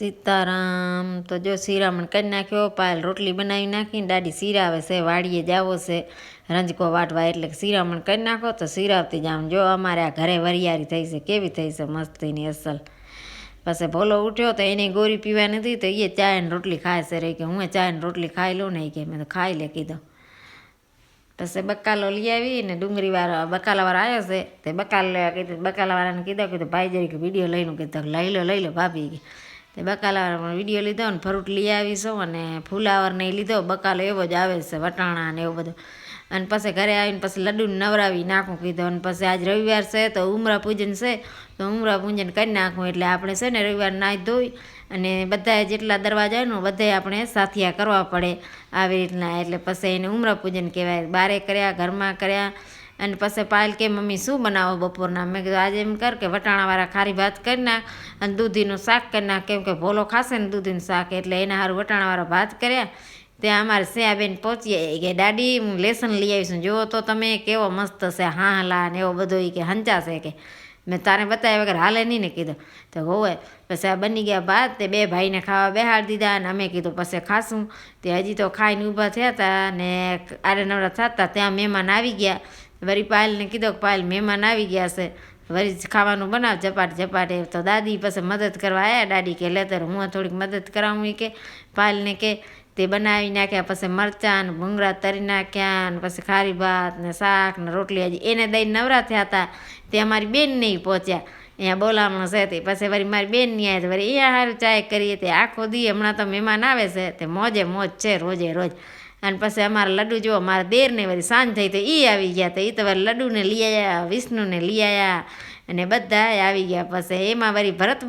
સીતારામ. તો જો શિરામણ કરી નાખ્યો, પાયલ રોટલી બનાવી નાખીને દાદી શિરાવે છે, વાડીએ જાવો છે રંજકો વાટવા, એટલે શિરામણ કરી નાખો તો શિરાવતી જાઉં. જો અમારે આ ઘરે વરિયારી થઈ છે, કેવી થઈ છે મસ્તીની અસલ. પછી ભોલો ઉઠ્યો તો એને ગોરી પીવા નથી, તો એ ચાય ને રોટલી ખાય છે રે, કે હું ચાય ને રોટલી ખાઈ લઉં ને, કે મેં તો ખાઈ લે કીધો. પછી બકાલો લઈ આવી ને ડુંગળીવાળો બકાલાવાળો આવ્યો છે, તે કીધું બકાલાવાળાને કીધું ભાઈ જરીક વિડીયો લઈને, કીધું લઈ લો ભાભી. તે બકાલાવાળાનો વિડીયો લીધો ને ફ્રૂટ લઈ આવીશું, અને ફુલાવર ને લીધો. બકાલો એવો જ આવે છે, વટાણા ને એવું બધું. અને પછી ઘરે આવીને પછી લડ્ડુને નવરાવી નાખું કીધું. અને પછી આજ રવિવાર છે તો ઉમરા પૂજન છે, તો ઉમરા પૂજન કરી નાખું. એટલે આપણે છે ને રવિવાર નાહી ધોઈ અને બધાએ જેટલા દરવાજા ને બધાએ આપણે સાથિયા કરવા પડે આવી રીતના. એટલે પછી એને ઉમરા પૂજન કહેવાય. બારે કર્યા, ઘરમાં કર્યા. અને પછી પાયલ કે મમ્મી શું બનાવો બપોરના? મેં કીધું આજે એમ કર કે વટાણાવાળા ખારી ભાત કરી નાખ અને દૂધીનું શાક કરી નાખ, કેમ કે ભોલો ખાશે ને દૂધીનું શાક, એટલે એના સારું વટાણાવાળા ભાત કર્યા. ત્યાં અમારે સેયાબેન પહોંચીએ કે દાદી હું લેસન લઈ આવીશું, જુઓ તો તમે કેવો મસ્ત છે, હાલા ને એવો બધો કે હંચાશે, કે મેં તારે બતાવ્યા વગર હાલે નહીં ને કીધું. તો હોવે પછી આ બની ગયા ભાત, તે બે ભાઈને ખાવા બેહાડી દીધા. અને અમે કીધું પછી ખાશું. તે હજી તો ખાઈને ઊભા થયા હતા ને આરે નવરા થતા ત્યાં મહેમાન આવી ગયા. વળી પાયલને કીધું કે પાયલ મહેમાન આવી ગયા છે, વળી ખાવાનું બનાવ ઝપાટે. તો દાદી પછી મદદ કરવા આવ્યા. દાદી કે લેતર હું થોડીક મદદ કરાવું, કે પાયલને કે તે બનાવી નાખ્યા. પછી મરચાં ને ભૂંગળા તરી નાખ્યા, અને પછી ખારી ભાત ને શાક ને રોટલી હજી એને દઈને નવરા થયા હતા. તે અમારી બેન નહીં પહોંચ્યા, અહીંયા બોલામણો છે. તે પછી વળી મારી બેન નહીં આવે, વળી અહીંયા સારું ચાય કરીએ. તે આખો દી હમણાં તો મહેમાન આવે છે, તે મોજે મોજ છે રોજે રોજ. અને પછી અમારા લડ્ડુ જુઓ, મારા દેરને વળી સાંજ થઈ તો એ આવી ગયા. તો એ તો વળી લડ્ડુને લઈ આવ્યા, વિષ્ણુને લઈ આવ્યા, અને બધા આવી ગયા. પછી એમાં વળી ભરત